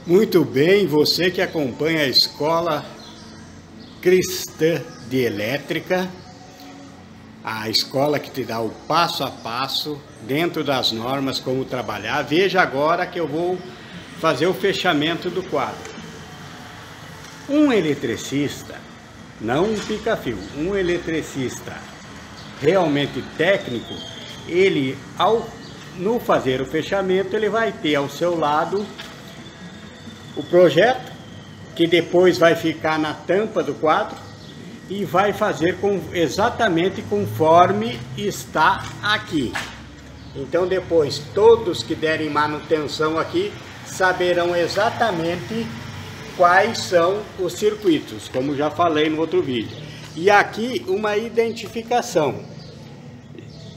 Muito bem, você que acompanha a Escola Cristã de Elétrica, a escola que te dá o passo a passo, dentro das normas, como trabalhar. Veja agora que eu vou fazer o fechamento do quadro. Um eletricista, não um pica-fio, um eletricista realmente técnico, ele, no fazer o fechamento, ele vai ter ao seu lado o projeto, que depois vai ficar na tampa do quadro e vai fazer exatamente conforme está aqui. Então depois todos que derem manutenção aqui saberão exatamente quais são os circuitos, como já falei no outro vídeo. E aqui uma identificação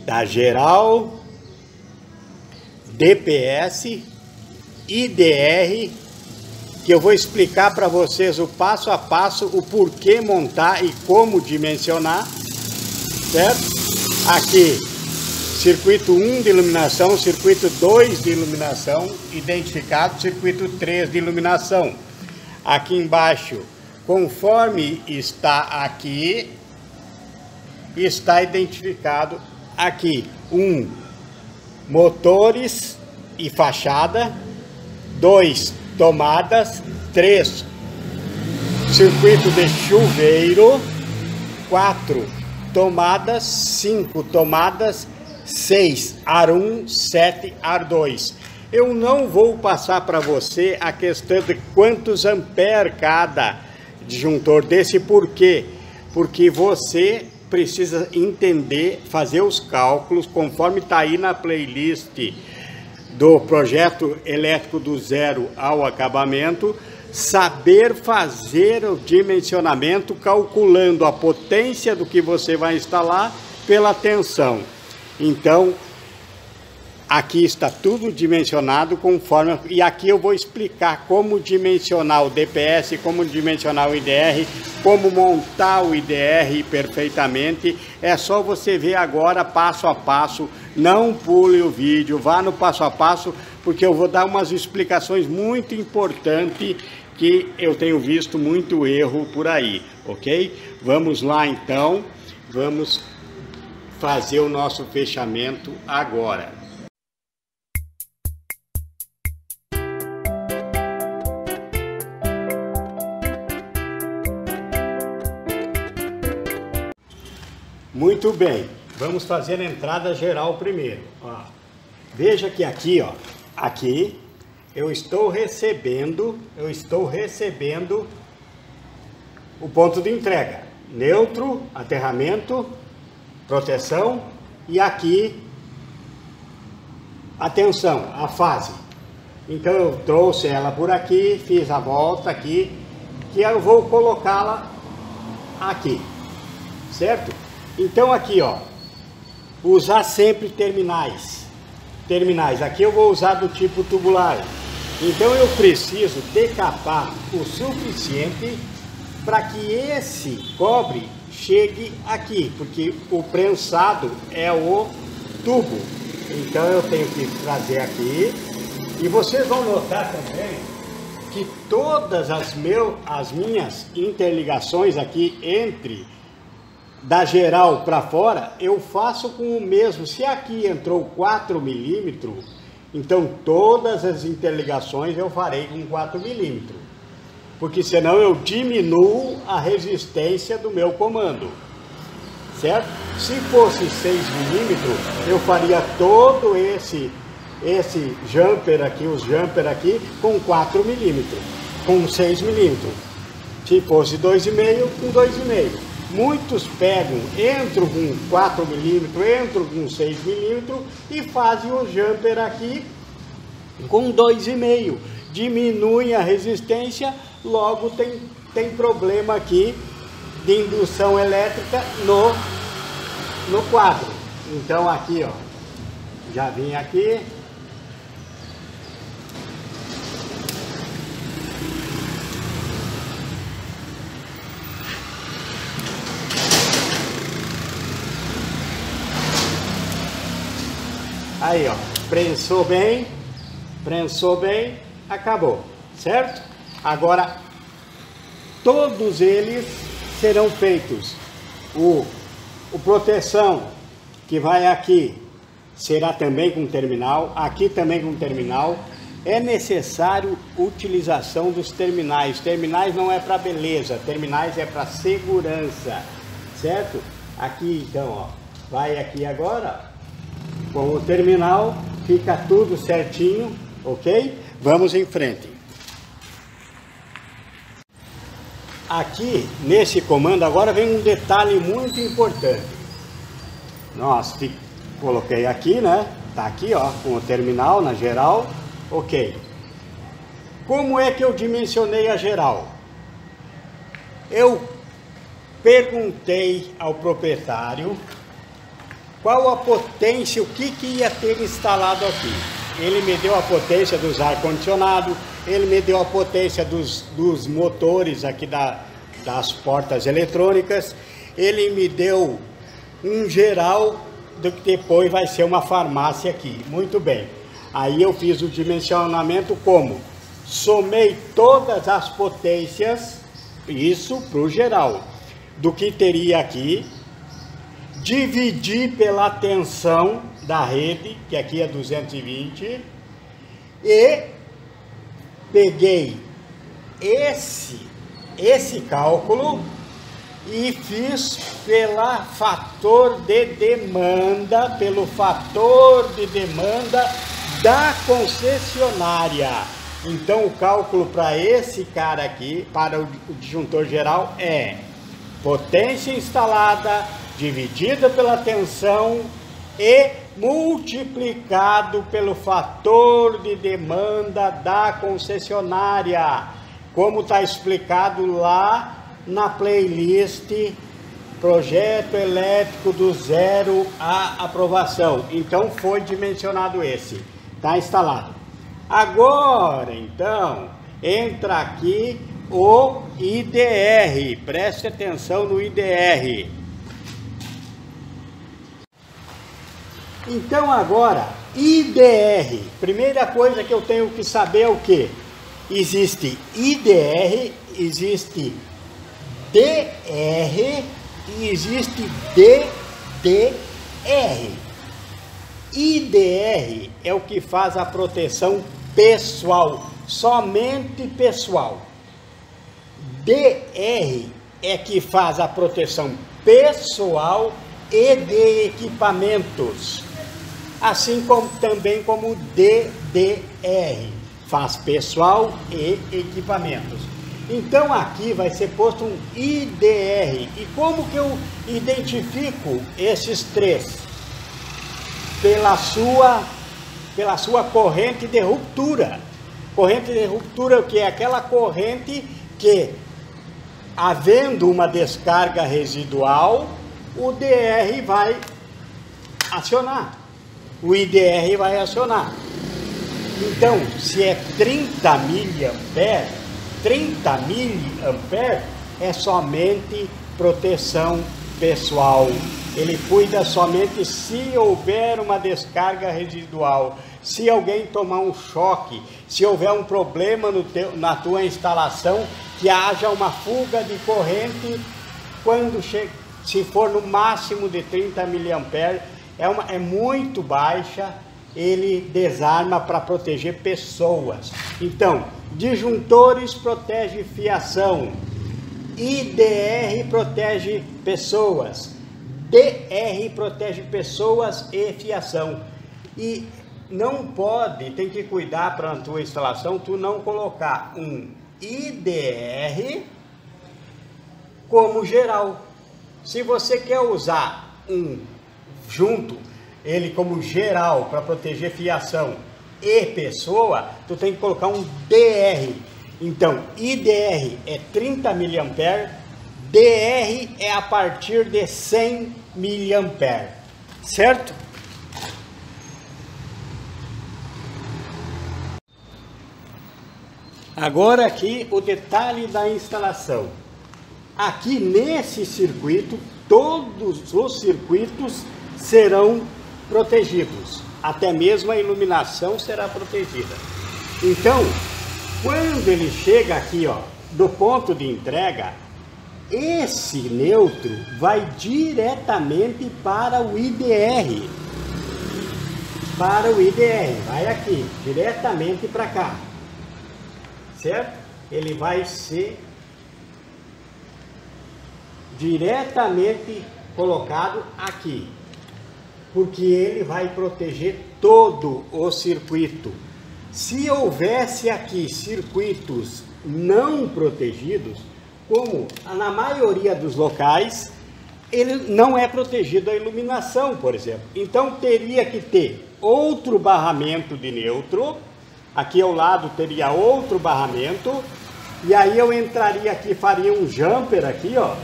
da geral, DPS, IDR, que eu vou explicar para vocês o passo a passo, o porquê montar e como dimensionar, certo? Aqui, circuito 1 de iluminação, circuito 2 de iluminação, identificado, circuito 3 de iluminação. Aqui embaixo, conforme está aqui, está identificado aqui, motores e fachada, 2, tomadas, 3, circuito de chuveiro, 4, tomadas, 5 tomadas, 6, ar 1, 7, ar 2. Eu não vou passar para você a questão de quantos amperes cada disjuntor desse, por quê? Porque você precisa entender, fazer os cálculos, conforme está aí na playlist do projeto elétrico do zero ao acabamento, saber fazer o dimensionamento calculando a potência do que você vai instalar pela tensão. Então, aqui está tudo dimensionado conforme, e aqui eu vou explicar como dimensionar o DPS, como dimensionar o IDR, como montar o IDR perfeitamente. É só você ver agora passo a passo, não pule o vídeo, vá no passo a passo, porque eu vou dar umas explicações muito importantes que eu tenho visto muito erro por aí, ok? Vamos lá então, vamos fazer o nosso fechamento agora. Muito bem, vamos fazer a entrada geral primeiro. Ó, veja que aqui, ó, aqui eu estou recebendo o ponto de entrega, neutro, aterramento, proteção, e aqui a tensão, a fase. Então eu trouxe ela por aqui, fiz a volta aqui, que eu vou colocá-la aqui, certo? Então aqui, ó, usar sempre terminais. Aqui eu vou usar do tipo tubular. Então eu preciso decapar o suficiente para que esse cobre chegue aqui, porque o prensado é o tubo. Então eu tenho que trazer aqui. E vocês vão notar também que todas as minhas interligações aqui da geral para fora, eu faço com o mesmo. Se aqui entrou 4 milímetros, então todas as interligações eu farei com 4 milímetros. Porque senão eu diminuo a resistência do meu comando. Certo? Se fosse 6 milímetros, eu faria todo esse jumper aqui, os jumper aqui, com 4 milímetros, com 6 milímetros. Se fosse 2,5, com 2,5. Muitos pegam, entram com 4 milímetros, entram com 6 milímetros e fazem o jumper aqui com 2,5. Diminuem a resistência, logo tem problema aqui de indução elétrica no quadro. Então aqui, ó, já vim aqui. Aí, ó, prensou bem, acabou. certo? Agora, todos eles serão feitos. O proteção que vai aqui será também com terminal, aqui também com terminal. É necessário utilização dos terminais. Terminais não é para beleza, terminais é para segurança, certo? Aqui então, ó, vai aqui agora, com o terminal, fica tudo certinho, ok? Vamos em frente. Aqui, nesse comando, agora vem um detalhe muito importante. Coloquei aqui, né? Tá aqui, ó, com o terminal na geral, ok. Como é que eu dimensionei a geral? Eu perguntei ao proprietário qual a potência, o que ia ter instalado aqui. Ele me deu a potência dos ar-condicionado, ele me deu a potência dos motores aqui das portas eletrônicas, ele me deu um geral do que depois vai ser uma farmácia aqui. Muito bem. Aí eu fiz o dimensionamento como? Somei todas as potências, isso para o geral, do que teria aqui, dividi pela tensão da rede, que aqui é 220, e peguei esse cálculo e fiz pelo fator de demanda da concessionária. Então o cálculo para esse cara aqui, para o disjuntor geral, é potência instalada dividida pela tensão e multiplicado pelo fator de demanda da concessionária, como está explicado lá na playlist Projeto Elétrico do Zero à Aprovação. Então foi dimensionado esse, está instalado. Agora então entra aqui o IDR, preste atenção no IDR. Então agora, IDR, primeira coisa que eu tenho que saber é o que? Existe IDR, existe DR e existe DDR. IDR é o que faz a proteção pessoal, somente pessoal. DR é que faz a proteção pessoal e de equipamentos. Assim como também como DDR, faz pessoal e equipamentos. Então aqui vai ser posto um IDR. E como que eu identifico esses três? Pela sua corrente de ruptura. Corrente de ruptura, que é aquela corrente que, havendo uma descarga residual, o DR vai acionar. O IDR vai acionar. Então, se é 30 miliamperes, 30 miliamperes é somente proteção pessoal. Ele cuida somente se houver uma descarga residual, se alguém tomar um choque, se houver um problema na tua instalação, que haja uma fuga de corrente, se for no máximo de 30 miliamperes, é muito baixa, ele desarma para proteger pessoas. Então, disjuntores protege fiação, IDR protege pessoas, DR protege pessoas e fiação. E não pode, tem que cuidar para a tua instalação, tu não colocar um IDR como geral. Se você quer usar ele como geral para proteger fiação e pessoa, tu tem que colocar um DR. Então, IDR é 30 miliamperes, DR é a partir de 100 miliamperes, certo? Agora aqui o detalhe da instalação. Aqui nesse circuito, todos os circuitos serão protegidos, até mesmo a iluminação será protegida. Então, Quando ele chega aqui, ó, do ponto de entrega, esse neutro vai diretamente para o IDR. Para o IDR, vai aqui, diretamente para cá. Certo? Ele vai ser diretamente colocado aqui, porque ele vai proteger todo o circuito. Se houvesse aqui circuitos não protegidos, como na maioria dos locais, ele não é protegido a iluminação, por exemplo. Então teria que ter outro barramento de neutro, aqui ao lado teria outro barramento, e aí eu entraria aqui, faria um jumper aqui, ó,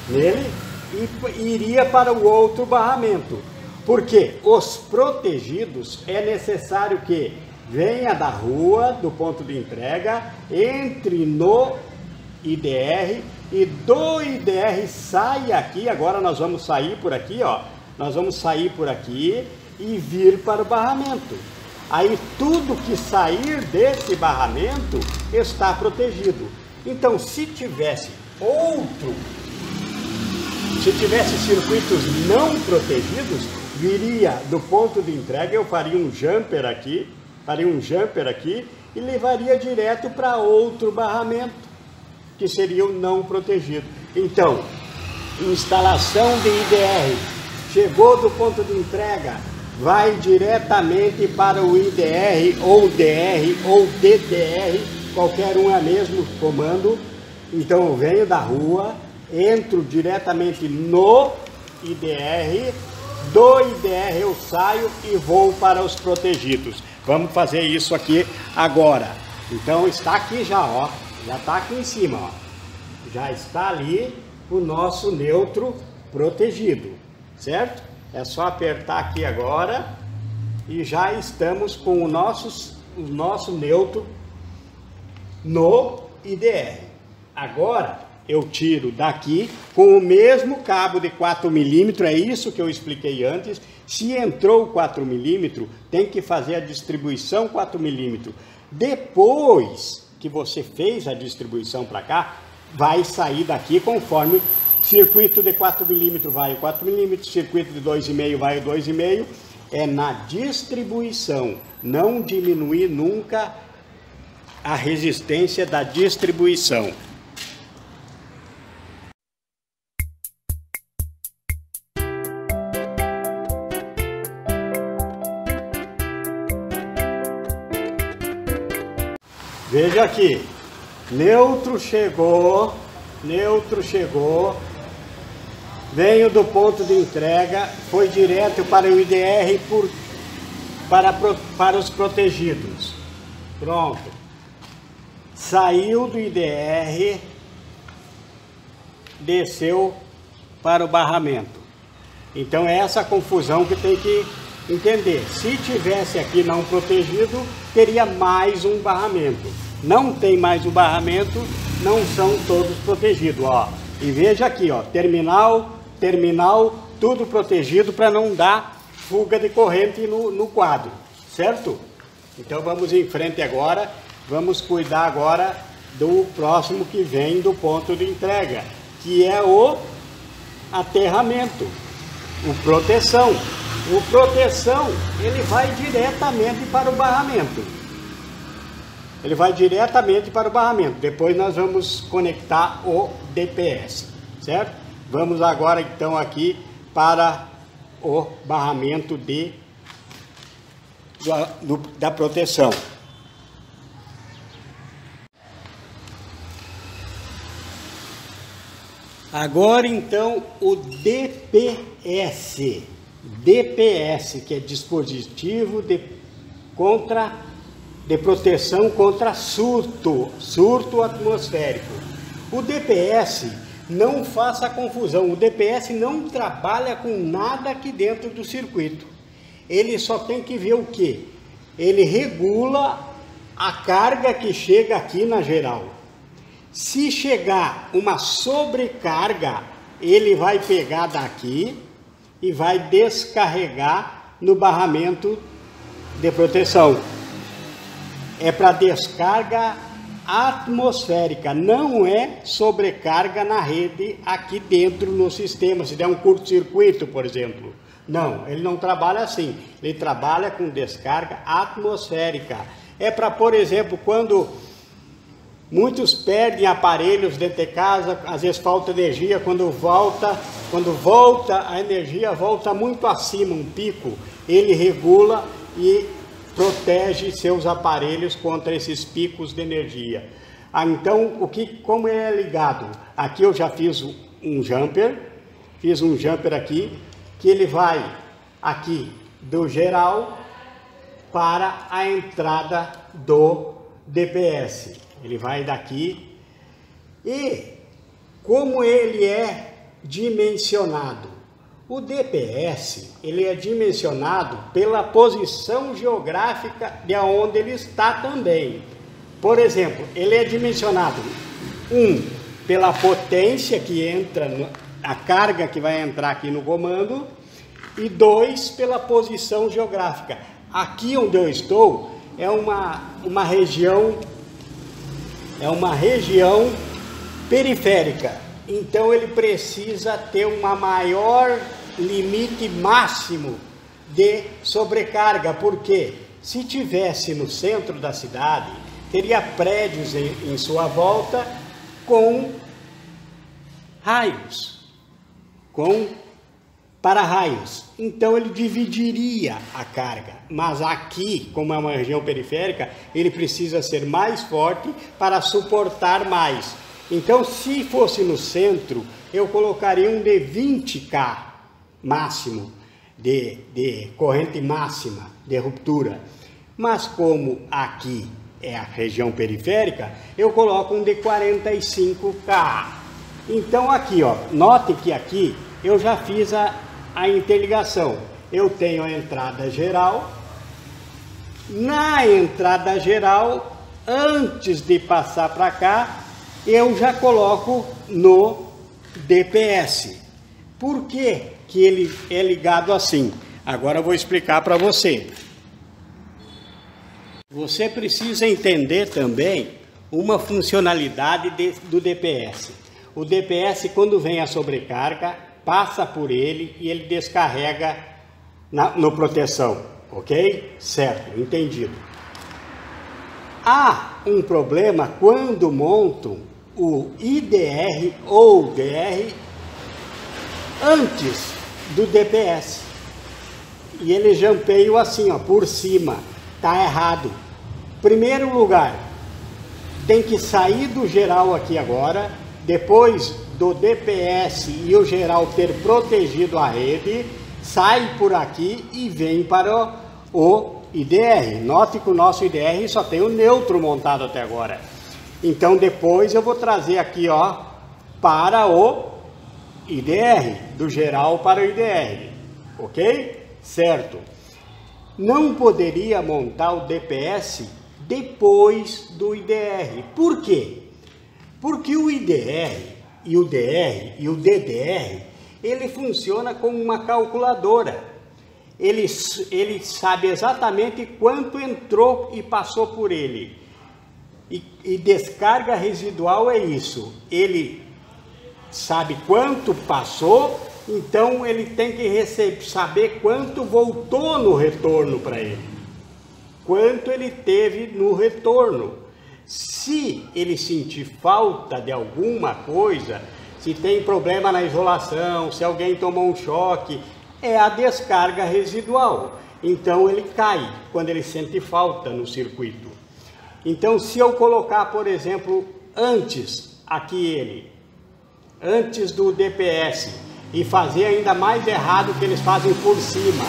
nele, e iria para o outro barramento. Porque os protegidos é necessário que venha da rua, do ponto de entrega, entre no IDR e do IDR saia aqui. Agora nós vamos sair por aqui, ó. Nós vamos sair por aqui e vir para o barramento. Aí tudo que sair desse barramento está protegido. Então, se tivesse circuitos não protegidos, viria do ponto de entrega, eu faria um jumper aqui e levaria direto para outro barramento, que seria o não protegido. Então, instalação de IDR, chegou do ponto de entrega, vai diretamente para o IDR, ou DR, ou DDR, qualquer um é mesmo comando. Então eu venho da rua, entro diretamente no IDR, do IDR eu saio e vou para os protegidos. Vamos fazer isso aqui agora. Então está aqui já, ó, já está aqui em cima, ó. Já está ali o nosso neutro protegido, certo? É só apertar aqui agora e já estamos com o nosso neutro no IDR. Agora eu tiro daqui com o mesmo cabo de 4 mm, é isso que eu expliquei antes. Se entrou 4 mm, tem que fazer a distribuição 4 mm. Depois que você fez a distribuição para cá, vai sair daqui conforme circuito de 4 mm vai o 4 mm, circuito de 2,5 vai o 2,5. É na distribuição, não diminuir nunca a resistência da distribuição. Veja aqui, neutro chegou, veio do ponto de entrega, foi direto para o IDR para os protegidos. Pronto. Saiu do IDR, desceu para o barramento. Então é essa confusão que tem que entender. Se tivesse aqui não protegido, teria mais um barramento. Não tem mais um barramento, não são todos protegidos, ó. E veja aqui, ó, terminal, tudo protegido para não dar fuga de corrente no quadro, certo? Então vamos em frente agora, vamos cuidar agora do próximo que vem do ponto de entrega, que é o aterramento, o proteção. O proteção, ele vai diretamente para o barramento. Ele vai diretamente para o barramento. Depois nós vamos conectar o DPS, certo? Vamos agora então aqui para o barramento da proteção. Agora então o DPS. DPS, que é dispositivo de proteção contra surto atmosférico. O DPS, não faça confusão, o DPS não trabalha com nada aqui dentro do circuito. Ele só tem que ver o quê? Ele regula a carga que chega aqui na geral. Se chegar uma sobrecarga, ele vai pegar daqui e vai descarregar no barramento de proteção. é para descarga atmosférica, não é sobrecarga na rede aqui dentro no sistema, se der um curto-circuito, por exemplo. Não, ele não trabalha assim, ele trabalha com descarga atmosférica. É para, por exemplo, quando muitos perdem aparelhos dentro de casa, às vezes falta energia, quando volta a energia volta muito acima, um pico, ele regula e protege seus aparelhos contra esses picos de energia. Então, como ele é ligado? Aqui eu já fiz um jumper aqui, que ele vai aqui do geral para a entrada do DPS. Ele vai daqui e como ele é dimensionado? O DPS, ele é dimensionado pela posição geográfica de onde ele está também. Por exemplo, ele é dimensionado, pela potência que entra, a carga que vai entrar aqui no comando, e 2, pela posição geográfica. Aqui onde eu estou é uma região periférica. Então ele precisa ter uma maior limite máximo de sobrecarga, porque se tivesse no centro da cidade, teria prédios em sua volta com raios, com para-raios. Então ele dividiria a carga, mas aqui, como é uma região periférica, ele precisa ser mais forte para suportar mais. Então, se fosse no centro, eu colocaria um de 20K máximo, de corrente máxima, de ruptura. Mas como aqui é a região periférica, eu coloco um de 45K. Então aqui, ó, note que aqui eu já fiz a interligação. Eu tenho a entrada geral. Na entrada geral, antes de passar para cá, eu já coloco no DPS. Por que que ele é ligado assim? Agora eu vou explicar para você. Você precisa entender também uma funcionalidade do DPS. O DPS, quando vem a sobrecarga, passa por ele e ele descarrega no proteção, ok? Certo, entendido. Há um problema quando montam o IDR ou DR antes do DPS. E ele jampeia assim, ó, por cima. Tá errado. Primeiro lugar, tem que sair do geral aqui agora, depois do DPS e o geral ter protegido a rede, sai por aqui e vem para o IDR. Note que o nosso IDR só tem o neutro montado até agora. Então depois eu vou trazer aqui, ó, para o IDR, do geral para o IDR, ok? Certo. Não poderia montar o DPS depois do IDR. Por quê? Porque o IDR e o DR e o DDR, ele funciona como uma calculadora. Ele sabe exatamente quanto entrou e passou por ele. E descarga residual é isso. Ele sabe quanto passou, então ele tem que saber quanto voltou no retorno para ele. Quanto ele teve no retorno. Se ele sentir falta de alguma coisa, se tem problema na isolação, se alguém tomou um choque, é a descarga residual. Então ele cai quando ele sente falta no circuito. Então se eu colocar, por exemplo, antes do DPS e fazer ainda mais errado que eles fazem por cima,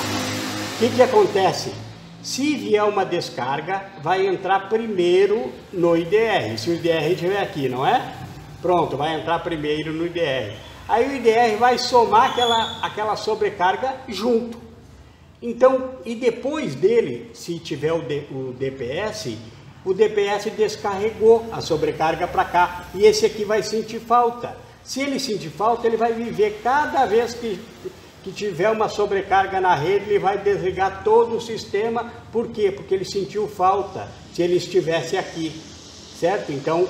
o que acontece? Se vier uma descarga, vai entrar primeiro no IDR, se o IDR estiver aqui, não é? Pronto, vai entrar primeiro no IDR. Aí o IDR vai somar aquela sobrecarga junto. Então, e depois dele, se tiver o DPS descarregou a sobrecarga para cá. E esse aqui vai sentir falta. Se ele sentir falta, ele vai viver cada vez que tiver uma sobrecarga na rede, ele vai desligar todo o sistema. Por quê? Porque ele sentiu falta se ele estivesse aqui, certo? Então,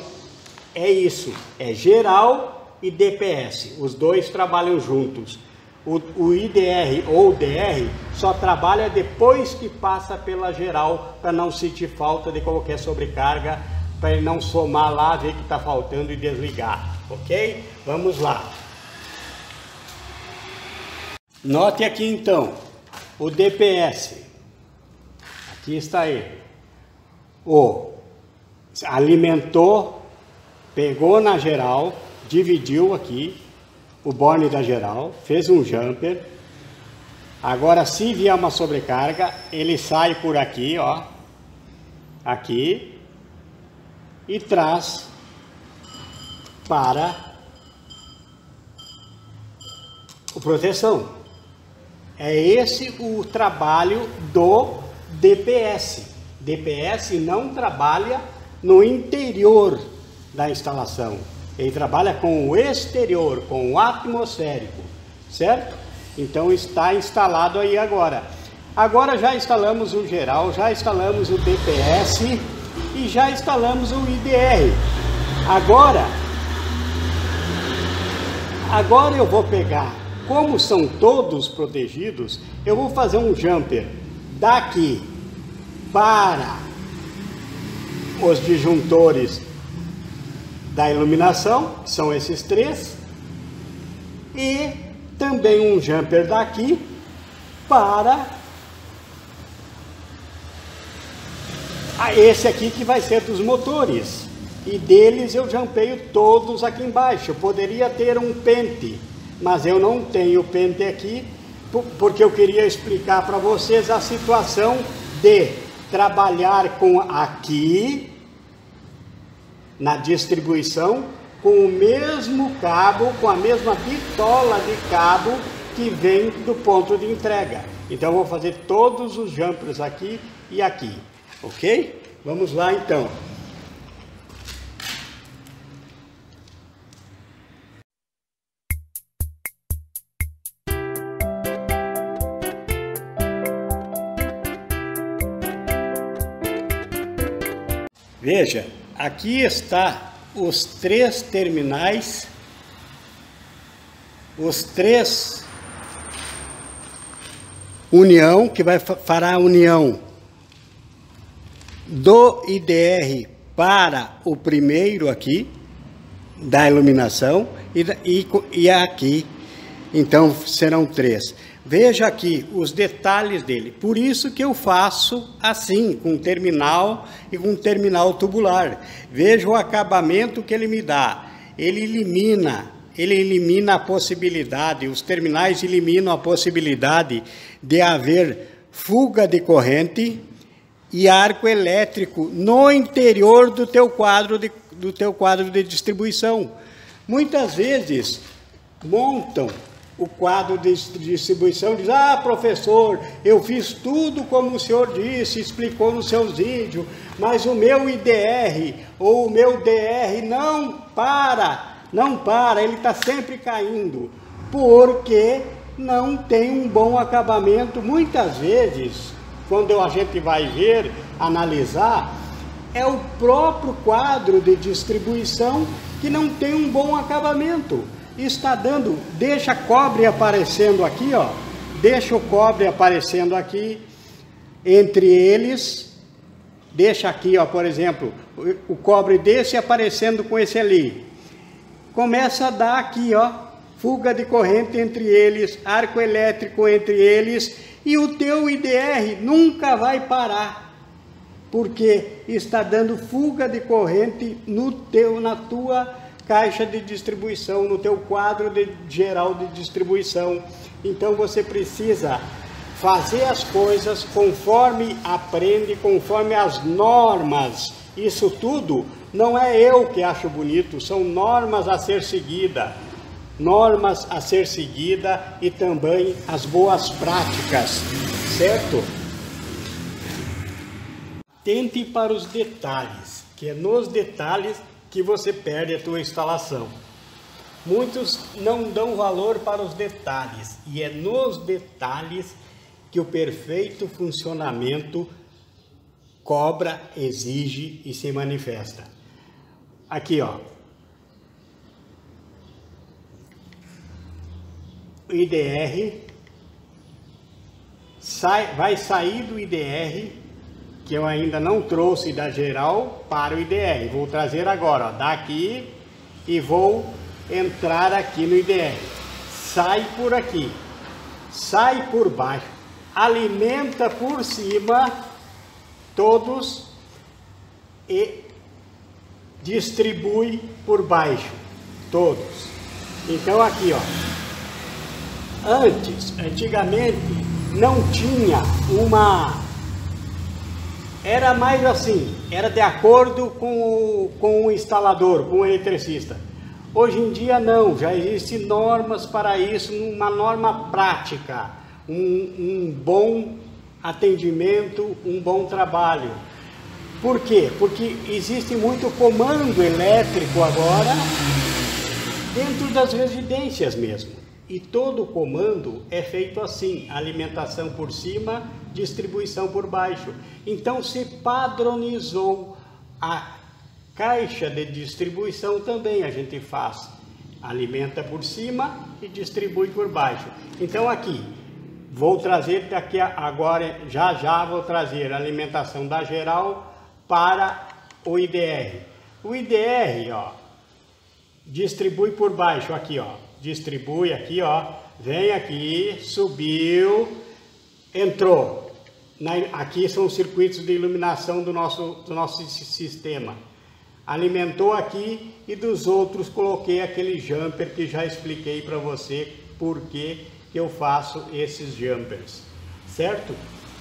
é isso, é geral e DPS, os dois trabalham juntos. O IDR ou DR só trabalha depois que passa pela geral, para não sentir falta de qualquer sobrecarga, para ele não somar lá, ver que está faltando e desligar, ok? Vamos lá. Note aqui então, o DPS, aqui está ele, alimentou, pegou na geral, dividiu aqui, o borne da geral, fez um jumper. Agora, se vier uma sobrecarga, ele sai por aqui, ó, aqui, e traz para o proteção. É esse o trabalho do DPS. DPS não trabalha no interior da instalação. Ele trabalha com o exterior, com o atmosférico, certo? Então está instalado aí agora. Agora já instalamos o geral, já instalamos o DPS e já instalamos o IDR. Agora eu vou pegar, como são todos protegidos, eu vou fazer um jumper daqui para os disjuntores da iluminação, que são esses três, e também um jumper daqui para esse aqui que vai ser dos motores, e deles eu jumpeio todos aqui embaixo. Eu poderia ter um pente, mas eu não tenho pente aqui, porque eu queria explicar para vocês a situação de trabalhar com aqui na distribuição com o mesmo cabo, com a mesma bitola de cabo que vem do ponto de entrega. Então eu vou fazer todos os jumpers aqui e aqui, ok? Vamos lá então. Veja, aqui está os três terminais, os três união, que fará a união do IDR para o primeiro aqui, da iluminação, e aqui, então serão três. Veja aqui os detalhes dele, por isso que eu faço assim, com terminal e com terminal tubular. Veja o acabamento que ele me dá, ele elimina a possibilidade, os terminais eliminam a possibilidade de haver fuga de corrente e arco elétrico no interior do teu quadro de distribuição. Muitas vezes montam o quadro de distribuição, diz: ah, professor, eu fiz tudo como o senhor disse, explicou nos seus vídeos, mas o meu IDR ou o meu DR não para, ele está sempre caindo, porque não tem um bom acabamento. Muitas vezes, quando a gente vai ver, analisar, é o próprio quadro de distribuição que não tem um bom acabamento. Está dando, deixa cobre aparecendo aqui, ó, deixa o cobre aparecendo aqui, entre eles, deixa aqui, ó, por exemplo, o cobre desse aparecendo com esse ali, começa a dar aqui, ó, fuga de corrente entre eles, arco elétrico entre eles, e o teu IDR nunca vai parar, porque está dando fuga de corrente na tua caixa de distribuição, no teu quadro geral de distribuição. Então você precisa fazer as coisas conforme aprende, conforme as normas. Isso tudo não é eu que acho bonito, são normas a ser seguida. Normas a ser seguida e também as boas práticas, certo? Atente para os detalhes, que é nos detalhes que você perde a tua instalação. Muitos não dão valor para os detalhes, e é nos detalhes que o perfeito funcionamento cobra, exige e se manifesta. Aqui, ó. O IDR vai sair do IDR, que eu ainda não trouxe da geral, para o IDR. Vou trazer agora, ó, daqui, e vou entrar aqui no IDR. Sai por aqui, sai por baixo, alimenta por cima todos e distribui por baixo todos. Então aqui, ó. Antigamente não tinha uma... Era mais assim, era de acordo com o instalador, com o eletricista. Hoje em dia não, já existem normas para isso, uma norma prática, um bom atendimento, um bom trabalho. Por quê? Porque existe muito comando elétrico agora dentro das residências mesmo. E todo comando é feito assim, alimentação por cima, distribuição por baixo. Então se padronizou a caixa de distribuição também, a gente faz, alimenta por cima e distribui por baixo. Então aqui, vou trazer daqui agora, já vou trazer a alimentação da geral para o IDR. O IDR, ó, distribui por baixo, aqui, ó. Distribui aqui, ó, vem aqui, subiu, entrou. Aqui são os circuitos de iluminação do nosso sistema. Alimentou aqui e dos outros coloquei aquele jumper que já expliquei para você por que eu faço esses jumpers, certo?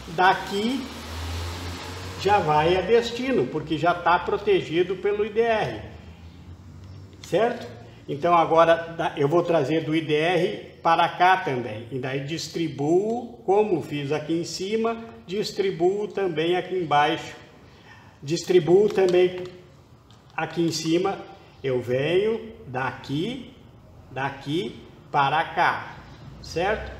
Daqui já vai a destino, porque já está protegido pelo IDR, certo? Então agora eu vou trazer do IDR para cá também, e daí distribuo, como fiz aqui em cima, distribuo também aqui embaixo, distribuo também aqui em cima, eu venho daqui para cá, certo?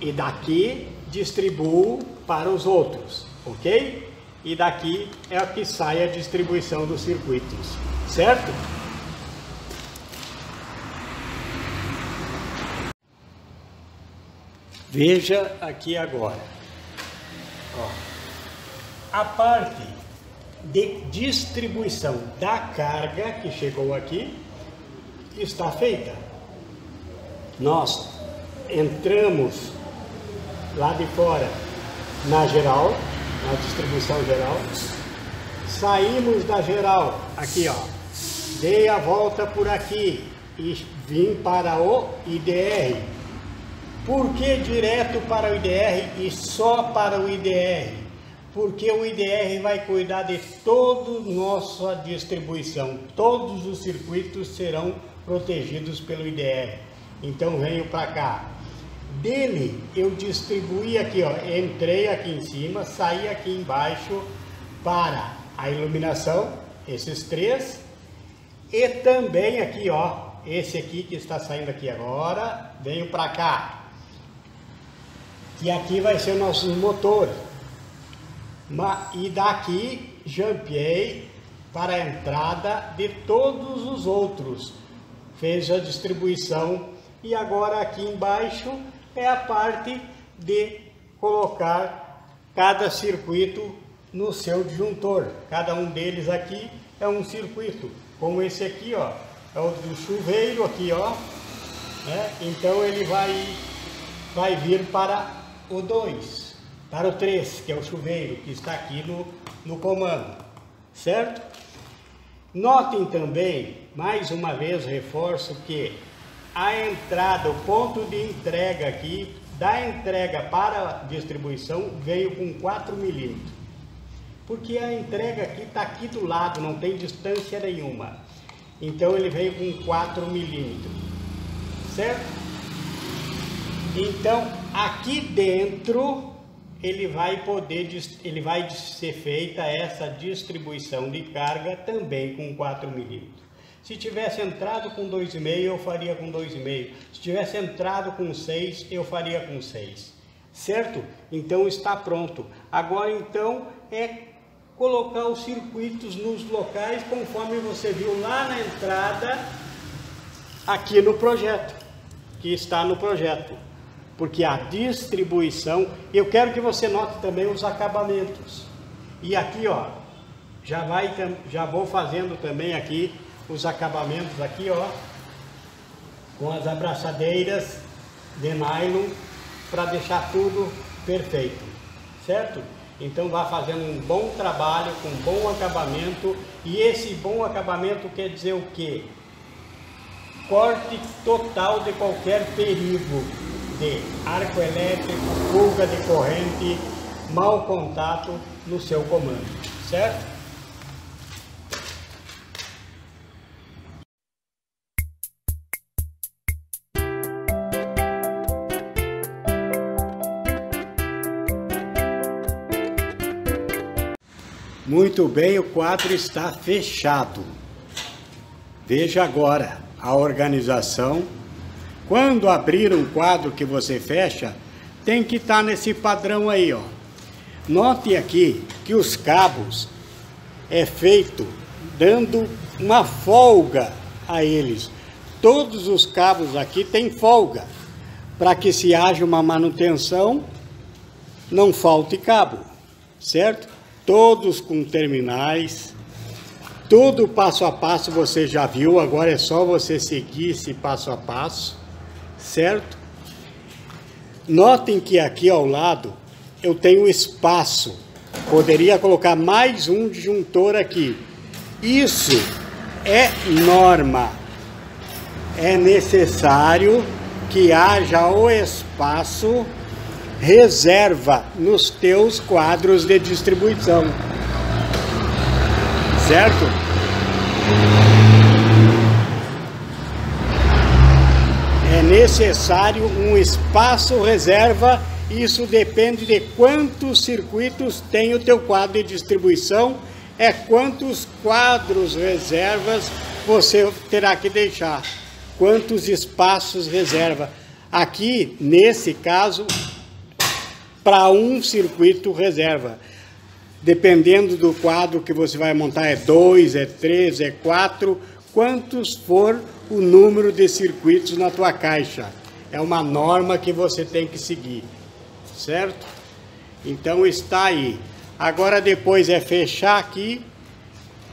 E daqui distribuo para os outros, ok? E daqui é o que sai a distribuição dos circuitos, certo? Veja aqui agora, ó, a parte de distribuição da carga que chegou aqui está feita. Nós entramos lá de fora na geral, na distribuição geral, saímos da geral, aqui, ó, dei a volta por aqui e vim para o IDR. Por que direto para o IDR e só para o IDR? Porque o IDR vai cuidar de toda a nossa distribuição, todos os circuitos serão protegidos pelo IDR. Então venho para cá. Dele eu distribuí aqui, ó, entrei aqui em cima, saí aqui embaixo para a iluminação, esses três, e também aqui, ó, esse aqui que está saindo aqui agora, venho para cá, que aqui vai ser o nosso motor, e daqui jumpei para a entrada de todos os outros, fez a distribuição, e agora aqui embaixo é a parte de colocar cada circuito no seu disjuntor. Cada um deles aqui é um circuito, como esse aqui, ó, é o do chuveiro aqui, ó, né? Então ele vai vir para o 2, para o 3, que é o chuveiro, que está aqui no comando, certo? Notem também, mais uma vez reforço que a entrada, o ponto de entrega aqui, da entrega para a distribuição, veio com 4 milímetros. Porque a entrega aqui está aqui do lado, não tem distância nenhuma. Então ele veio com 4 milímetros, certo? Então aqui dentro ele vai ser feita essa distribuição de carga também com 4 milímetros. Se tivesse entrado com 2,5, eu faria com 2,5. Se tivesse entrado com 6, eu faria com 6. Certo? Então está pronto. Agora então é colocar os circuitos nos locais conforme você viu lá na entrada, aqui no projeto, que está no projeto. Porque a distribuição, eu quero que você note também os acabamentos. E aqui, ó, já vou fazendo também aqui os acabamentos aqui, ó, com as abraçadeiras de nylon para deixar tudo perfeito, certo? Então vá fazendo um bom trabalho com bom acabamento, e esse bom acabamento quer dizer o quê? Corte total de qualquer perigo de arco elétrico, fuga de corrente, mau contato no seu comando, certo? Muito bem, o quadro está fechado. Veja agora a organização. Quando abrir um quadro que você fecha, tem que estar nesse padrão aí, ó. Note aqui que os cabos é feito dando uma folga a eles. Todos os cabos aqui têm folga, para que se haja uma manutenção, não falte cabo, certo? Todos com terminais, tudo passo a passo você já viu, agora é só você seguir esse passo a passo, certo? Notem que aqui ao lado eu tenho espaço, poderia colocar mais um disjuntor aqui. Isso é norma, é necessário que haja o espaço reserva nos teus quadros de distribuição, certo? É necessário um espaço reserva, isso depende de quantos circuitos tem o teu quadro de distribuição, é quantos quadros reservas você terá que deixar, quantos espaços reserva. Aqui, nesse caso, para um circuito reserva. Dependendo do quadro que você vai montar, é 2, é 3, é 4, quantos for o número de circuitos na tua caixa. É uma norma que você tem que seguir, certo? Então está aí. Agora depois é fechar aqui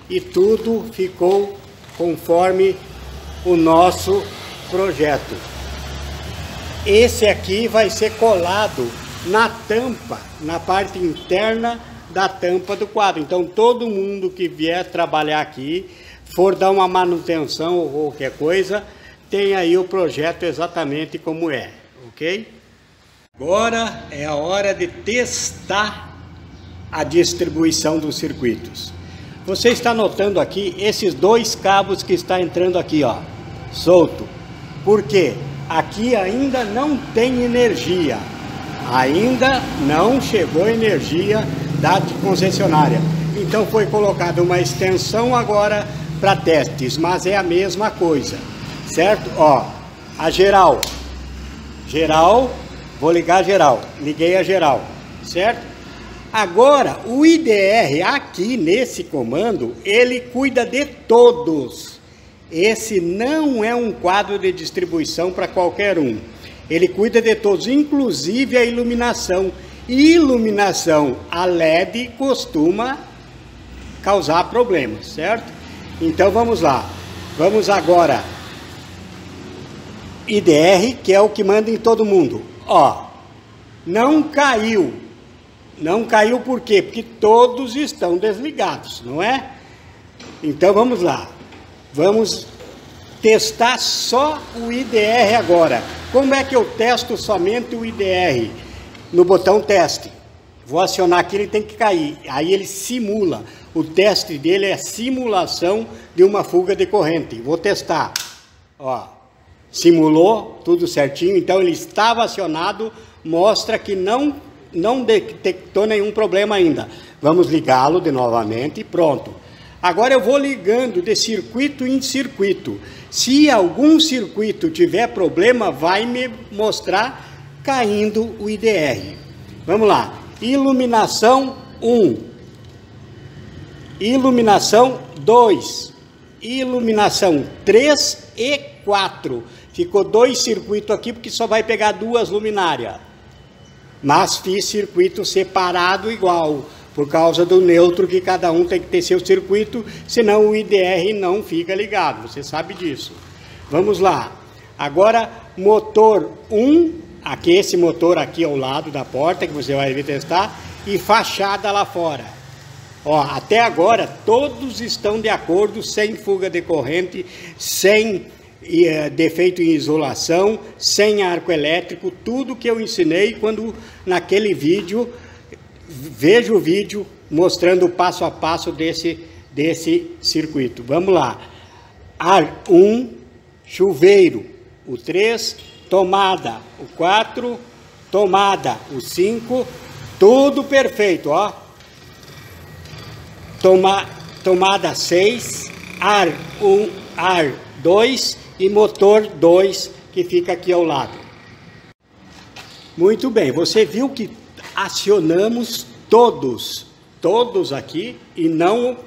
e tudo ficou conforme o nosso projeto. Esse aqui vai ser colado na tampa, na parte interna da tampa do quadro. Então todo mundo que vier trabalhar aqui, for dar uma manutenção ou qualquer coisa, tem aí o projeto exatamente como é, ok? Agora é a hora de testar a distribuição dos circuitos. Você está notando aqui esses dois cabos que está entrando aqui, ó, solto. Por quê? Aqui ainda não tem energia. Ainda não chegou energia da concessionária. Então foi colocada uma extensão agora para testes, mas é a mesma coisa, certo? Ó, a geral, vou ligar a geral, liguei a geral, certo? Agora o IDR aqui nesse comando, ele cuida de todos. Esse não é um quadro de distribuição para qualquer um. Ele cuida de todos, inclusive a iluminação. Iluminação a LED costuma causar problemas, certo? Então vamos lá. Vamos agora. IDR, que é o que manda em todo mundo. Ó, não caiu. Não caiu por quê? Porque todos estão desligados, não é? Então vamos lá. Vamos testar só o IDR agora. Como é que eu testo somente o IDR? No botão teste. Vou acionar aqui, ele tem que cair. Aí ele simula. O teste dele é simulação de uma fuga de corrente. Vou testar. Ó, simulou tudo certinho. Então ele estava acionado. Mostra que não não detectou nenhum problema ainda. Vamos ligá-lo de novamente e pronto. Agora eu vou ligando de circuito em circuito. Se algum circuito tiver problema, vai me mostrar caindo o IDR. Vamos lá. Iluminação 1. Iluminação 2. Iluminação 3 e 4. Ficou 2 circuitos aqui porque só vai pegar 2 luminárias. Mas fiz circuito separado igual, por causa do neutro que cada um tem que ter seu circuito, senão o IDR não fica ligado, você sabe disso. Vamos lá. Agora, motor 1, aqui, esse motor aqui ao lado da porta, que você vai ver testar, e fachada lá fora. Ó, até agora, todos estão de acordo, sem fuga de corrente, sem defeito em isolação, sem arco elétrico, tudo que eu ensinei quando naquele vídeo, veja o vídeo mostrando o passo a passo desse circuito. Vamos lá. Ar 1, chuveiro. O 3, tomada. O 4, tomada. O 5, tudo perfeito, ó. Tomada 6, ar 1, ar 2 e motor 2 que fica aqui ao lado. Muito bem, você viu que acionamos todos aqui e não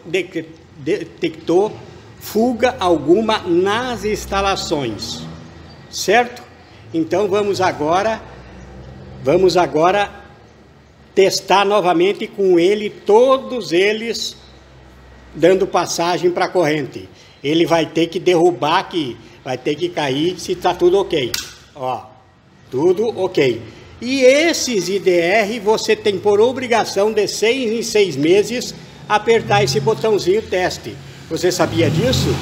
detectou fuga alguma nas instalações, certo? Então vamos agora testar novamente com ele, todos eles dando passagem para a corrente. Ele vai ter que derrubar aqui, vai ter que cair se está tudo ok. Ó, tudo ok. E esses IDR você tem por obrigação de 6 em 6 meses apertar esse botãozinho teste. Você sabia disso?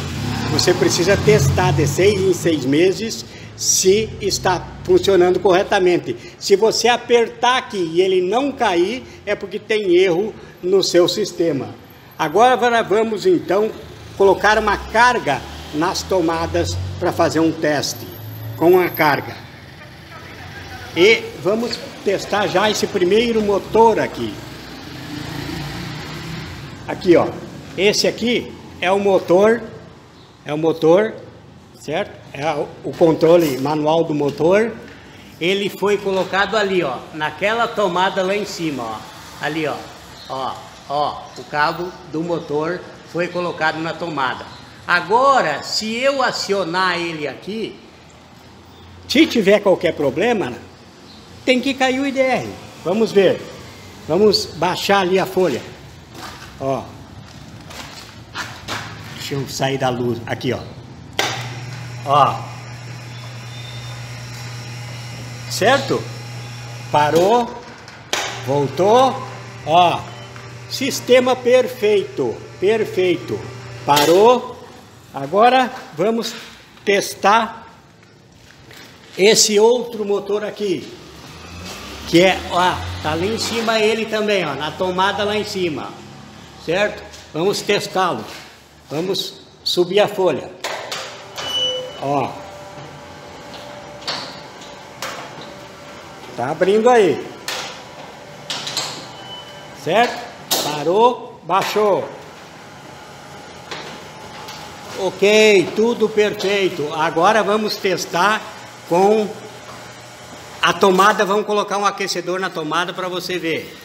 Você precisa testar de 6 em 6 meses se está funcionando corretamente. Se você apertar aqui e ele não cair, é porque tem erro no seu sistema. Agora vamos então colocar uma carga nas tomadas para fazer um teste com a carga. E vamos testar já esse primeiro motor aqui. Aqui, ó. Esse aqui é o motor, certo? É o controle manual do motor. Ele foi colocado ali, ó, naquela tomada lá em cima, ó. Ali, ó. Ó, o cabo do motor foi colocado na tomada. Agora, se eu acionar ele aqui, se tiver qualquer problema, tem que cair o IDR. Vamos ver. Vamos baixar ali a folha. Ó. Deixa eu sair da luz. Aqui, ó. Ó. Certo? Parou. Voltou. Ó. Sistema perfeito. Perfeito. Parou. Agora vamos testar esse outro motor aqui. Que é, ó, tá ali em cima ele também, ó, na tomada lá em cima, certo? Vamos testá-lo. Vamos subir a folha. Ó. Tá abrindo aí. Certo? Parou, baixou. Ok, tudo perfeito. Agora vamos testar com a tomada, vamos colocar um aquecedor na tomada para você ver.